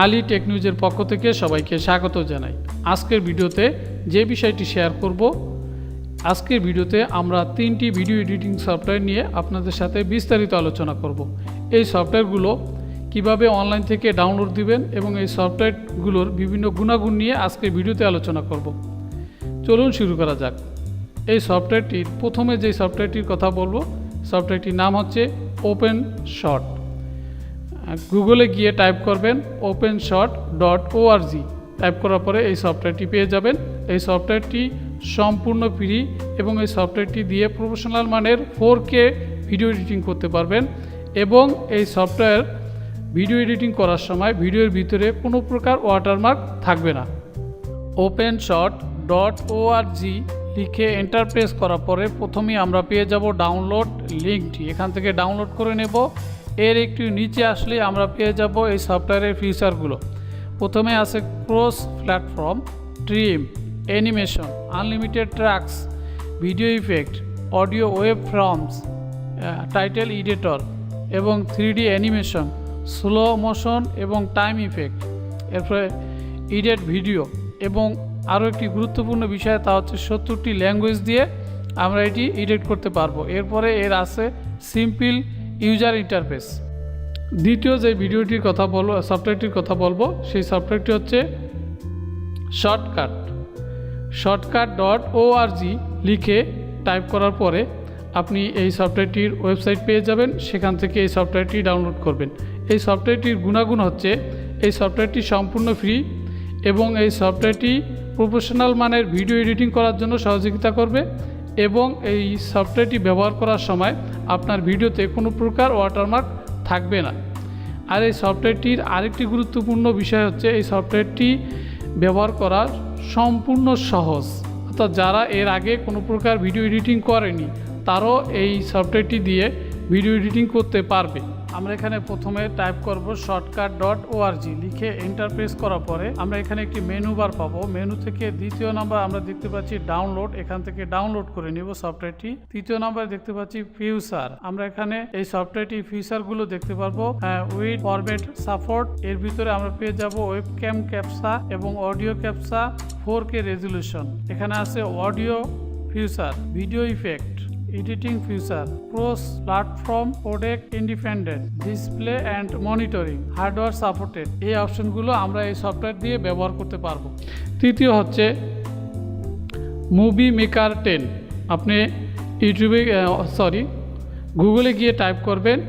Ali take নিউজের পক্ষ থেকে সবাইকে স্বাগত জানাই। আজকের ভিডিওতে যে বিষয়টি শেয়ার করব, আজকের ভিডিওতে আমরা 3টি ভিডিও এডিটিং সফটওয়্যার নিয়ে আপনাদের সাথে বিস্তারিত আলোচনা করব। এই সফটওয়্যারগুলো কিভাবে অনলাইন থেকে ডাউনলোড দিবেন এবং এই সফটওয়্যারগুলোর বিভিন্ন গুণাগুণ নিয়ে আজকের ভিডিওতে আলোচনা করব। চলুন শুরু করা যাক। এই সফটওয়্যারটির প্রথমে যে সফটওয়্যারটির কথা বলবো, সফটওয়্যারটির নাম হচ্ছে OpenShot। গুগলে গিয়ে টাইপ করবেন openshot.org। টাইপ করার পরে এই সফটওয়্যারটি পেয়ে যাবেন। এই সফটওয়্যারটি সম্পূর্ণ ফ্রি এবং এই সফটওয়্যারটি দিয়ে প্রফেশনাল মানের 4K ভিডিও এডিটিং করতে পারবেন এবং এই সফটওয়্যার ভিডিও এডিটিং করার সময় ভিডিওর ভিতরে কোনো প্রকার ওয়াটারমার্ক থাকবে না। openshot.org লিখে এন্টার প্রেস করার পরে প্রথমেই আমরা পেয়ে যাব ডাউনলোড লিঙ্কটি। এখান থেকে ডাউনলোড করে নেব। এর একটু নিচে আসলে আমরা পেয়ে যাব এই সফটওয়্যারের ফিচারগুলো। প্রথমে আছে cross platform, trim, animation, unlimited tracks, video effect, audio web forms, title editor এবং 3D অ্যানিমেশন, স্লো মোশন এবং টাইম ইফেক্ট, এরপরে এডিট ভিডিও এবং আরও একটি গুরুত্বপূর্ণ বিষয়, তা হচ্ছে 70টি ল্যাঙ্গুয়েজ দিয়ে আমরা এটি এডিট করতে পারবো। এরপরে এর আছে সিম্পল ইউজার ইন্টারফেস। দ্বিতীয় যে ভিডিওটির কথা বলবো, সফটওয়্যারটির কথা বলবো, সেই সফটওয়্যারটি হচ্ছে shortcut.org লিখে টাইপ করার পরে আপনি এই সফটওয়্যারটির ওয়েবসাইট পেয়ে যাবেন। সেখান থেকে এই সফটওয়্যারটি ডাউনলোড করবেন। এই সফটওয়্যারটির গুণাগুণ হচ্ছে এই সফটওয়্যারটি সম্পূর্ণ ফ্রি এবং এই সফটওয়্যারটি প্রফেশনাল মানের ভিডিও এডিটিং করার জন্য সহযোগিতা করবে এবং এই সফটওয়্যারটি ব্যবহার করার সময় আপনার ভিডিওতে কোনো প্রকার ওয়াটারমার্ক থাকবে না। আর এই সফটওয়্যারটির আরেকটি গুরুত্বপূর্ণ বিষয় হচ্ছে এই সফটওয়্যারটি ব্যবহার করা সম্পূর্ণ সহজ, অর্থাৎ যারা এর আগে কোনো প্রকার ভিডিও এডিটিং করেনি তারাও এই সফটওয়্যারটি দিয়ে ভিডিও এডিটিং করতে পারবে। আমরা এখানে প্রথমে টাইপ করব shortcut.org লিখে এন্টার প্রেস করার পরে আমরা এখানে একটি মেনু বার পাবো। মেনু থেকে দ্বিতীয় নাম্বার আমরা দেখতে পাচ্ছি ডাউনলোড, এখান থেকে ডাউনলোড করে নেব সফটওয়্যারটি। তৃতীয় নাম্বার দেখতে পাচ্ছি ফিচার, আমরা এখানে এই সফটওয়্যারটি ফিচারগুলো দেখতে পারবো। উইথ ফরম্যাট সাপোর্ট, এর ভিতরে আমরা পেয়ে যাব ওয়েবক্যাম ক্যাপচা এবং অডিও ক্যাপচা 4K রেজলিউশন। এখানে আছে audio feature, video effect, editing feature, cross platform, product independent, display and monitoring, hardware supported. এই অপশনগুলো আমরা এই সফটওয়্যার দিয়ে ব্যবহার করতে পারবো। তৃতীয় হচ্ছে মুভি মেকার 10। আপনি গুগলে গিয়ে টাইপ করবেন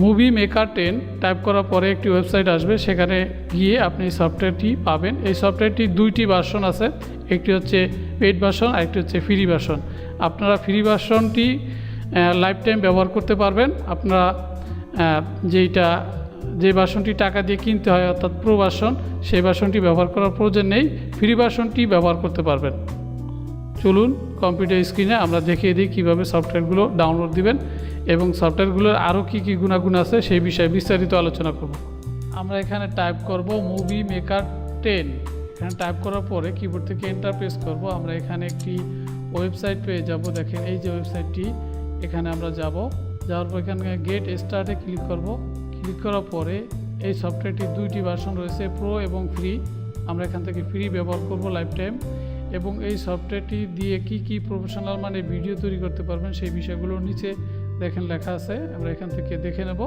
মুভি মেকার 10। টাইপ করার পরে একটি ওয়েবসাইট আসবে, সেখানে গিয়ে আপনি এই সফটওয়্যারটি পাবেন। এই সফটওয়্যারটি 2টি ভার্সন আছে, একটি হচ্ছে পেইড ভার্সন আর একটি হচ্ছে ফ্রি ভার্সন। আপনারা ফ্রি ভার্সনটি লাইফ টাইম ব্যবহার করতে পারবেন। আপনারা যে ভার্সনটি টাকা দিয়ে কিনতে হয় অর্থাৎ প্রো ভার্সন, সেই ভার্সনটি ব্যবহার করার প্রয়োজন নেই, ফ্রি ভার্সনটি ব্যবহার করতে পারবেন। চলুন কম্পিউটার স্ক্রিনে আমরা দেখিয়ে দিই কীভাবে সফটওয়্যারগুলো ডাউনলোড দিবেন এবং সফটওয়্যারগুলোর আরও কী কী গুণাগুণ আছে সেই বিষয়ে বিস্তারিত আলোচনা করব। আমরা এখানে টাইপ করব মুভি মেকার 10। এখানে টাইপ করার পরে কিবোর্ড থেকে এন্টার প্রেস করব। আমরা এখানে একটি ওয়েবসাইট পেয়ে যাব। দেখেন এই যে ওয়েবসাইটটি, এখানে আমরা যাওয়ার পর এখানে গেট স্টার্টে ক্লিক করব। ক্লিক করার পরে এই সফটওয়্যারটির 2টি ভার্সন রয়েছে, প্রো এবং ফ্রি। আমরা এখান থেকে ফ্রি ব্যবহার করব লাইফ টাইম এবং এই সফটওয়্যারটি দিয়ে কি প্রফেশনাল মানে ভিডিও তৈরি করতে পারবেন সেই বিষয়গুলো নিচে দেখেন লেখা আছে, আমরা এখান থেকে দেখে নেব।